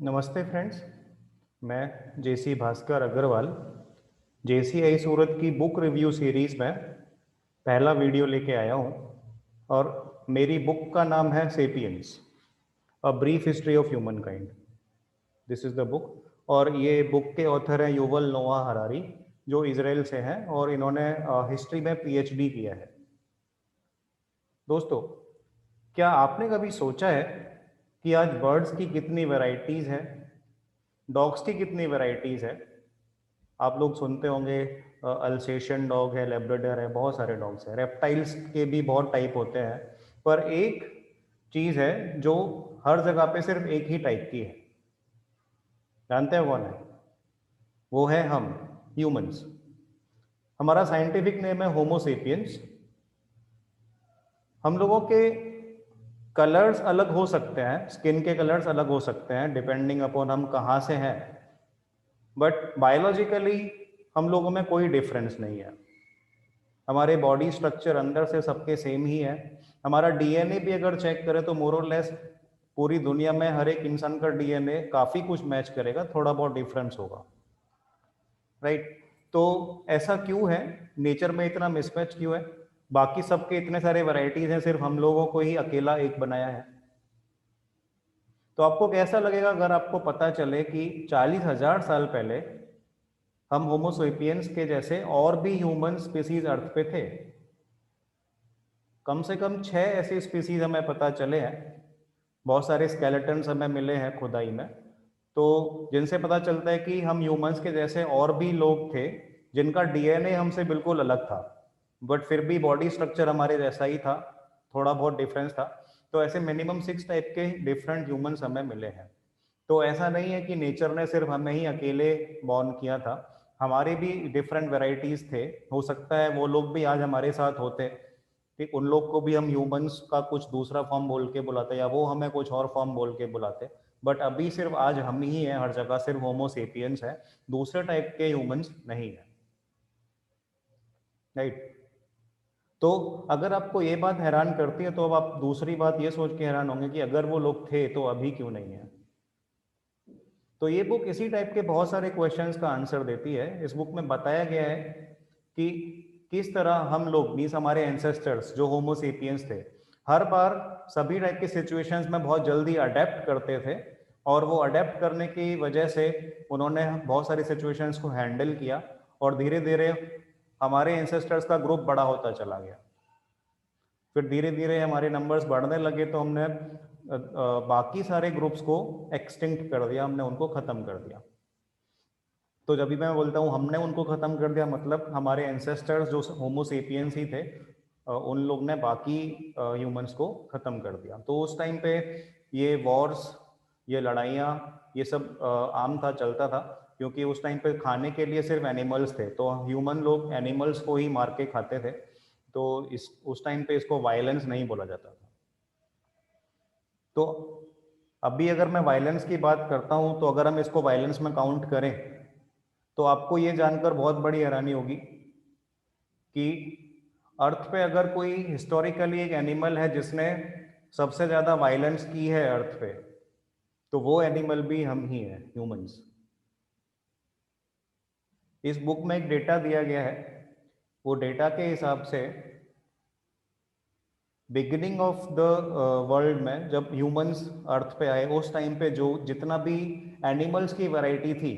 नमस्ते फ्रेंड्स। मैं जेसी भास्कर अग्रवाल जेसीआई सूरत की बुक रिव्यू सीरीज़ में पहला वीडियो लेके आया हूँ और मेरी बुक का नाम है sapiens, a brief history of human kind. This is the book. और ये बुक के ऑथर हैं युवल नोआ हरारी, जो इजराइल से हैं और इन्होंने हिस्ट्री में पीएचडी किया है। दोस्तों, क्या आपने कभी सोचा है कि आज बर्ड्स की कितनी वैरायटीज़ हैं, डॉग्स की कितनी वैरायटीज़ है? आप लोग सुनते होंगे अल्सेशियन डॉग है, लेब्राडोर है, बहुत सारे डॉग्स हैं। रेप्टाइल्स के भी बहुत टाइप होते हैं, पर एक चीज़ है जो हर जगह पे सिर्फ एक ही टाइप की है। जानते हैं कौन है? वो है हम, ह्यूमंस। हमारा साइंटिफिक नेम है होमो सेपियंस। हम लोगों के कलर्स अलग हो सकते हैं, स्किन के कलर्स अलग हो सकते हैं डिपेंडिंग अपॉन हम कहाँ से हैं, बट बायोलॉजिकली हम लोगों में कोई डिफरेंस नहीं है। हमारे बॉडी स्ट्रक्चर अंदर से सबके सेम ही है। हमारा डीएनए भी अगर चेक करें तो मोर और लेस पूरी दुनिया में हर एक इंसान का डीएनए काफ़ी कुछ मैच करेगा, थोड़ा बहुत डिफरेंस होगा, राइट? तो ऐसा क्यों है, नेचर में इतना मिसमैच क्यों है? बाकी सबके इतने सारे वैरायटीज हैं, सिर्फ हम लोगों को ही अकेला एक बनाया है। तो आपको कैसा लगेगा अगर आपको पता चले कि 40,000 साल पहले हम होमोसेपियंस के जैसे और भी ह्यूमन स्पीसीज अर्थ पे थे? कम से कम 6 ऐसे स्पीसीज हमें पता चले हैं। बहुत सारे स्केलेटन्स हमें मिले हैं खुदाई में, तो जिनसे पता चलता है कि हम ह्यूमंस के जैसे और भी लोग थे जिनका डीएनए हमसे बिल्कुल अलग था, बट फिर भी बॉडी स्ट्रक्चर हमारे जैसा ही था, थोड़ा बहुत डिफरेंस था। तो ऐसे मिनिमम 6 टाइप के डिफरेंट ह्यूमंस हमें मिले हैं। तो ऐसा नहीं है कि नेचर ने सिर्फ हमें ही अकेले बॉर्न किया था, हमारे भी डिफरेंट वेराइटीज थे। हो सकता है वो लोग भी आज हमारे साथ होते, कि उन लोग को भी हम ह्यूमंस का कुछ दूसरा फॉर्म बोल के बुलाते या वो हमें कुछ और फॉर्म बोल के बुलाते, बट अभी सिर्फ आज हम ही हैं हर जगह, सिर्फ होमो सेपियंस है, दूसरे टाइप के ह्यूमंस नहीं है, राइट? तो अगर आपको ये बात हैरान करती है तो अब आप दूसरी बात ये सोच के हैरान होंगे कि अगर वो लोग थे तो अभी क्यों नहीं है। तो ये बुक इसी टाइप के बहुत सारे क्वेश्चंस का आंसर देती है। इस बुक में बताया गया है कि किस तरह हम लोग मीन्स हमारे एंसेस्टर्स जो होमो सेपियंस थे, हर बार सभी टाइप के सिचुएशंस में बहुत जल्दी अडेप्ट करते थे, और वो अडेप्ट करने की वजह से उन्होंने बहुत सारी सिचुएशंस को हैंडल किया, और धीरे धीरे हमारे एंसेस्टर्स का ग्रुप बड़ा होता चला गया। फिर धीरे धीरे हमारे नंबर्स बढ़ने लगे तो हमने बाकी सारे ग्रुप्स को एक्सटिंक्ट कर दिया, हमने उनको ख़त्म कर दिया। तो जब भी मैं बोलता हूँ हमने उनको ख़त्म कर दिया, मतलब हमारे एंसेस्टर्स जो होमो सेपियंस ही थे, उन लोग ने बाकी ह्यूमंस को ख़त्म कर दिया। तो उस टाइम पे ये वॉर्स, ये लड़ाइयाँ, ये सब आम था, चलता था, क्योंकि उस टाइम पे खाने के लिए सिर्फ एनिमल्स थे, तो ह्यूमन लोग एनिमल्स को ही मार के खाते थे। तो इस उस टाइम पे इसको वायलेंस नहीं बोला जाता था। तो अभी अगर मैं वायलेंस की बात करता हूँ, तो अगर हम इसको वायलेंस में काउंट करें तो आपको ये जानकर बहुत बड़ी हैरानी होगी कि अर्थ पे अगर कोई हिस्टोरिकली एक एनिमल है जिसने सबसे ज़्यादा वायलेंस की है अर्थ पे, तो वो एनिमल भी हम ही हैं, ह्यूमंस। इस बुक में एक डेटा दिया गया है। वो डेटा के हिसाब से बिगिनिंग ऑफ द वर्ल्ड में जब ह्यूमंस अर्थ पे आए, उस टाइम पे जो जितना भी एनिमल्स की वैरायटी थी,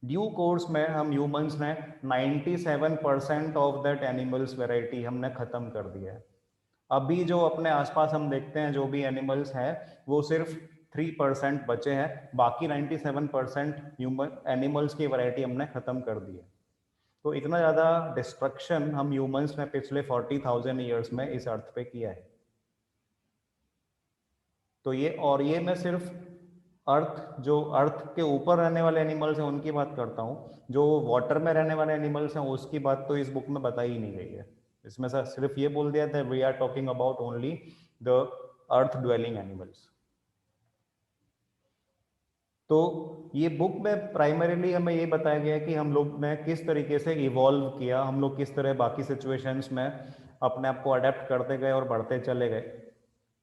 ड्यू कोर्स में हम ह्यूमंस ने 97% ऑफ दैट एनिमल्स वैरायटी हमने ख़त्म कर दिया है। अभी जो अपने आसपास हम देखते हैं जो भी एनिमल्स हैं, वो सिर्फ 3% बचे हैं, बाकी 97% ह्यूमन एनिमल्स की वैरायटी हमने ख़त्म कर दी है। तो इतना ज़्यादा डिस्ट्रक्शन हम ह्यूमंस ने पिछले 40,000 ईयर्स में इस अर्थ पे किया है। तो ये मैं सिर्फ जो अर्थ के ऊपर रहने वाले एनिमल्स हैं उनकी बात करता हूँ। जो वाटर में रहने वाले एनिमल्स हैं उसकी बात तो इस बुक में बताई ही नहीं गई है। इसमें से सिर्फ ये बोल दिया था we are talking about only the earth dwelling animals. तो ये बुक में प्राइमरीली हमें ये बताया गया है कि हम लोग ने किस तरीके से इवॉल्व किया, हम लोग किस तरह बाकी सिचुएशंस में अपने आप को अडेप्ट करते गए और बढ़ते चले गए।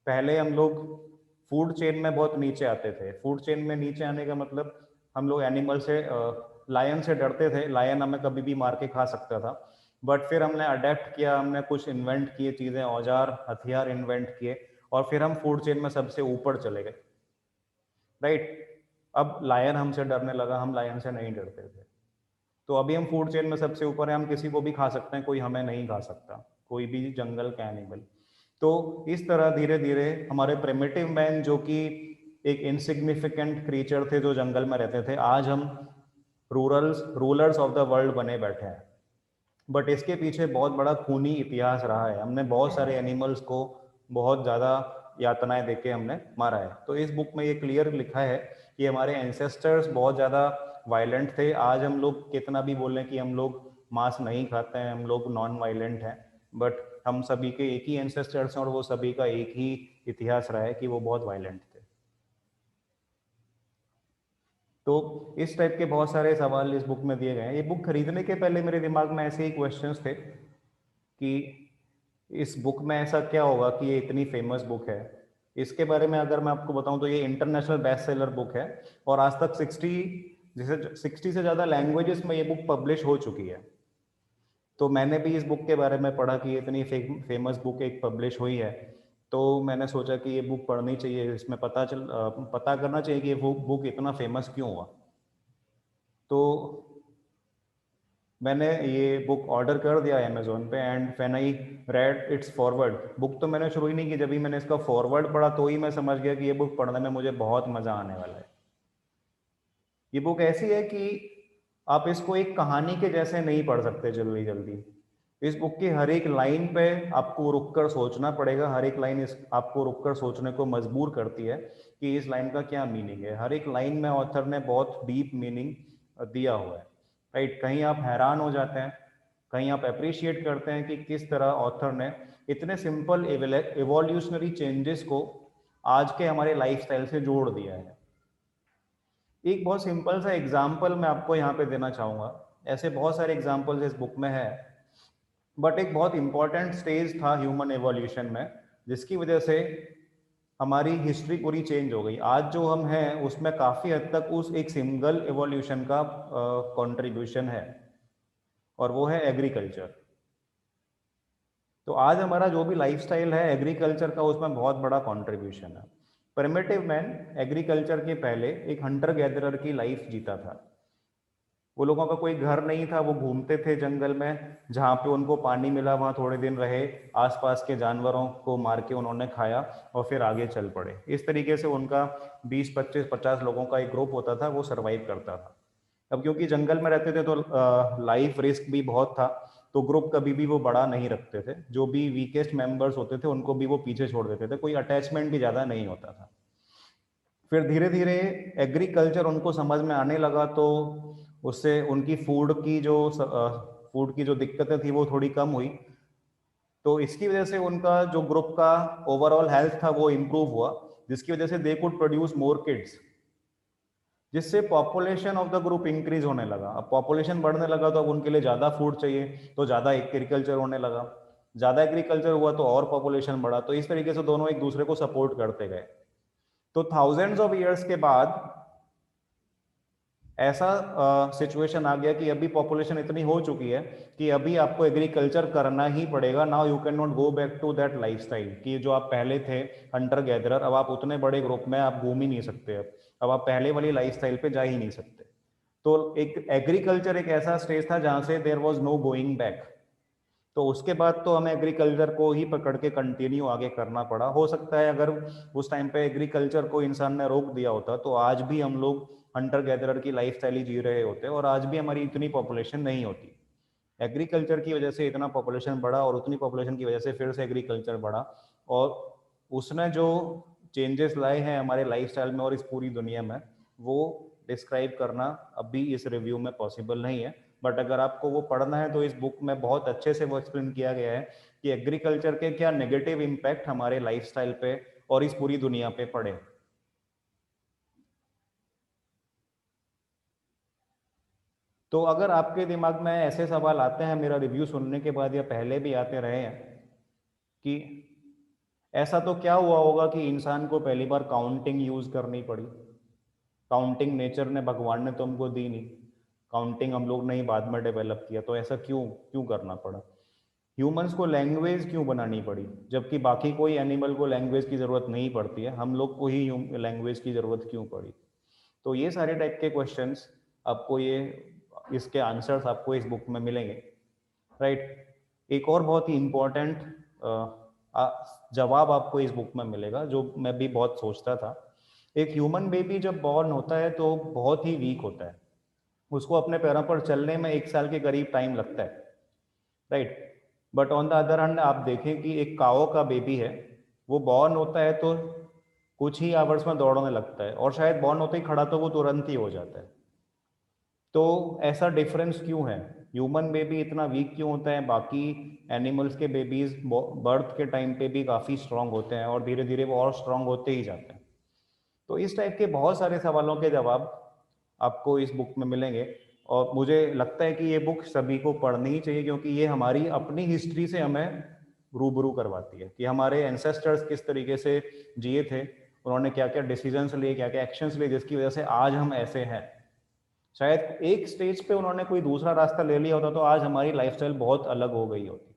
पहले हम लोग फूड चेन में बहुत नीचे आते थे। फूड चेन में नीचे आने का मतलब हम लोग एनिमल से, लायन से डरते थे, लायन हमें कभी भी मार के खा सकता था। बट फिर हमने अडेप्ट किया, हमने कुछ इन्वेंट किए चीज़ें, औजार हथियार इन्वेंट किए, और फिर हम फूड चेन में सबसे ऊपर चले गए, राइट। अब लायन हमसे डरने लगा, हम लायन से नहीं डरते थे। तो अभी हम फूड चेन में सबसे ऊपर हैं, हम किसी को भी खा सकते हैं, कोई हमें नहीं खा सकता, कोई भी जंगल का एनिमल। तो इस तरह धीरे धीरे हमारे प्रिमिटिव मैन, जो कि एक इनसिग्निफिकेंट क्रीचर थे जो जंगल में रहते थे, आज हम रूलर्स ऑफ द वर्ल्ड बने बैठे हैं। बट इसके पीछे बहुत बड़ा खूनी इतिहास रहा है। हमने बहुत सारे एनिमल्स को बहुत ज़्यादा यातनाएं देके हमने मारा है। तो इस बुक में ये क्लियर लिखा है कि हमारे एंसेस्टर्स बहुत ज़्यादा वायलेंट थे। आज हम लोग कितना भी बोलें कि हम लोग मांस नहीं खाते हैं, हम लोग नॉन वायलेंट हैं, बट हम सभी के एक ही एंसेस्टर्स हैं और वो सभी का एक ही इतिहास रहा है कि वो बहुत वायलेंट थे। तो इस टाइप के बहुत सारे सवाल इस बुक में दिए गए हैं। ये बुक खरीदने के पहले मेरे दिमाग में ऐसे ही क्वेश्चंस थे कि इस बुक में ऐसा क्या होगा कि ये इतनी फेमस बुक है। इसके बारे में अगर मैं आपको बताऊं तो ये इंटरनेशनल बेस्ट सेलर बुक है, और आज तक 60 से ज़्यादा लैंग्वेजेस में ये बुक पब्लिश हो चुकी है। तो मैंने भी इस बुक के बारे में पढ़ा कि इतनी फेमस बुक एक पब्लिश हुई है, तो मैंने सोचा कि ये बुक पढ़नी चाहिए, इसमें पता करना चाहिए कि ये बुक इतना फेमस क्यों हुआ। तो मैंने ये बुक ऑर्डर कर दिया अमेजोन पे, and when I read it's forward, book तो मैंने शुरू ही नहीं की, जब भी मैंने इसका फॉरवर्ड पढ़ा तो ही मैं समझ गया कि ये बुक पढ़ने में मुझे बहुत मज़ा आने वाला है। ये बुक ऐसी है कि आप इसको एक कहानी के जैसे नहीं पढ़ सकते जल्दी जल्दी। इस बुक की हर एक लाइन पे आपको रुककर सोचना पड़ेगा, हर एक लाइन इस आपको रुककर सोचने को मजबूर करती है कि इस लाइन का क्या मीनिंग है। हर एक लाइन में ऑथर ने बहुत डीप मीनिंग दिया हुआ है, राइट। कहीं आप हैरान हो जाते हैं, कहीं आप अप्रिशिएट करते हैं कि किस तरह ऑथर ने इतने सिंपल एवोल्यूशनरी चेंजेस को आज के हमारे लाइफस्टाइल से जोड़ दिया है। एक बहुत सिंपल सा एग्जाम्पल मैं आपको यहाँ पे देना चाहूँगा। ऐसे बहुत सारे एग्जाम्पल्स इस बुक में है, बट एक बहुत इंपॉर्टेंट स्टेज था ह्यूमन एवोल्यूशन में, जिसकी वजह से हमारी हिस्ट्री पूरी चेंज हो गई। आज जो हम हैं उसमें काफ़ी हद तक उस एक सिंगल एवोल्यूशन का कंट्रीब्यूशन है, और वो है एग्रीकल्चर। तो आज हमारा जो भी लाइफस्टाइल है एग्रीकल्चर का, उसमें बहुत बड़ा कंट्रीब्यूशन है। प्रिमिटिव मैन एग्रीकल्चर के पहले एक हंटर गैदरर की लाइफ जीता था। वो लोगों का कोई घर नहीं था, वो घूमते थे जंगल में, जहाँ पे उनको पानी मिला वहाँ थोड़े दिन रहे, आसपास के जानवरों को मार के उन्होंने खाया और फिर आगे चल पड़े। इस तरीके से उनका 20, 25, 50 लोगों का एक ग्रुप होता था, वो सरवाइव करता था। अब क्योंकि जंगल में रहते थे तो लाइफ रिस्क भी बहुत था, तो ग्रुप कभी भी वो बड़ा नहीं रखते थे। जो भी वीकेस्ट मेंबर्स होते थे उनको भी वो पीछे छोड़ देते थे, कोई अटैचमेंट भी ज़्यादा नहीं होता था। फिर धीरे धीरे एग्रीकल्चर उनको समझ में आने लगा, तो उससे उनकी फूड की जो दिक्कतें थी वो थोड़ी कम हुई। तो इसकी वजह से उनका जो ग्रुप का ओवरऑल हेल्थ था वो इम्प्रूव हुआ, जिसकी वजह से they could produce more kids, जिससे population of the group increase होने लगा। अब पॉपुलेशन बढ़ने लगा तो अब उनके लिए ज़्यादा फूड चाहिए, तो ज़्यादा एग्रीकल्चर होने लगा। ज़्यादा एग्रीकल्चर हुआ तो और पॉपुलेशन बढ़ा, तो इस तरीके से दोनों एक दूसरे को सपोर्ट करते गए। तो थाउजेंड्स ऑफ ईयर्स के बाद ऐसा सिचुएशन आ गया कि अभी पॉपुलेशन इतनी हो चुकी है कि अभी आपको एग्रीकल्चर करना ही पड़ेगा। Now you can not go back to that lifestyle कि जो आप पहले थे हंटर गैदरर, अब आप उतने बड़े ग्रुप में आप घूम ही नहीं सकते। अब आप पहले वाली लाइफस्टाइल पे जा ही नहीं सकते। तो एक एग्रीकल्चर एक ऐसा स्टेज था जहां से there was no going back. तो उसके बाद तो हमें एग्रीकल्चर को ही पकड़ के कंटिन्यू आगे करना पड़ा। हो सकता है अगर उस टाइम पे एग्रीकल्चर को इंसान ने रोक दिया होता तो आज भी हम लोग हंटर गैदरर की लाइफ स्टाइल ही जी रहे होते, और आज भी हमारी इतनी पॉपुलेशन नहीं होती। एग्रीकल्चर की वजह से इतना पॉपुलेशन बढ़ा, और उतनी पॉपुलेशन की वजह से फिर से एग्रीकल्चर बढ़ा, और उसने जो चेंजेस लाए हैं हमारे लाइफस्टाइल में और इस पूरी दुनिया में, वो डिस्क्राइब करना अभी इस रिव्यू में पॉसिबल नहीं है। बट अगर आपको वो पढ़ना है तो इस बुक में बहुत अच्छे से वो एक्सप्लेन किया गया है कि एग्रीकल्चर के क्या नेगेटिव इम्पैक्ट हमारे लाइफस्टाइल पे और इस पूरी दुनिया पे पड़े। तो अगर आपके दिमाग में ऐसे सवाल आते हैं मेरा रिव्यू सुनने के बाद, या पहले भी आते रहे हैं, कि ऐसा तो क्या हुआ होगा कि इंसान को पहली बार काउंटिंग यूज करनी पड़ी। काउंटिंग नेचर ने, भगवान ने तो हमको दी नहीं, काउंटिंग हम लोग ने ही बाद में डेवलप किया, तो ऐसा क्यों क्यों करना पड़ा? ह्यूमंस को लैंग्वेज क्यों बनानी पड़ी, जबकि बाकी कोई एनिमल को लैंग्वेज की ज़रूरत नहीं पड़ती है, हम लोग को ही लैंग्वेज की ज़रूरत क्यों पड़ी? तो ये सारे टाइप के क्वेश्चंस आपको ये इसके आंसर्स आपको इस बुक में मिलेंगे, राइट। एक और बहुत ही इम्पोर्टेंट जवाब आपको इस बुक में मिलेगा, जो मैं भी बहुत सोचता था। एक ह्यूमन बेबी जब बॉर्न होता है तो बहुत ही वीक होता है, उसको अपने पैरों पर चलने में 1 साल के करीब टाइम लगता है, right. But on the other hand आप देखें कि एक काओ का बेबी है, वो बॉर्न होता है तो कुछ ही आवर्स में दौड़ने लगता है, और शायद बॉर्न होते ही खड़ा तो वो तुरंत ही हो जाता है। तो ऐसा डिफरेंस क्यों है? ह्यूमन बेबी इतना वीक क्यों होता है? बाकी एनिमल्स के बेबीज बर्थ के टाइम पे भी काफ़ी स्ट्रांग होते हैं और धीरे धीरे वो और स्ट्रांग होते ही जाते हैं। तो इस टाइप के बहुत सारे सवालों के जवाब आपको इस बुक में मिलेंगे, और मुझे लगता है कि ये बुक सभी को पढ़नी ही चाहिए, क्योंकि ये हमारी अपनी हिस्ट्री से हमें रूबरू करवाती है कि हमारे एंसेस्टर्स किस तरीके से जिए थे, उन्होंने क्या क्या डिसीजंस लिए, क्या क्या एक्शंस लिए, जिसकी वजह से आज हम ऐसे हैं। शायद एक स्टेज पे उन्होंने कोई दूसरा रास्ता ले लिया होता तो आज हमारी लाइफस्टाइल बहुत अलग हो गई होती।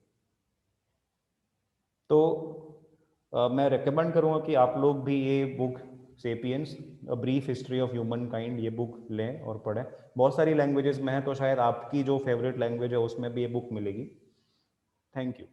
तो मैं रिकमेंड करूँगा कि आप लोग भी ये book sapiens a brief history of human kind ये बुक लें और पढ़ें। बहुत सारी लैंग्वेजेस में है, तो शायद आपकी जो फेवरेट लैंग्वेज है उसमें भी ये बुक मिलेगी। Thank you.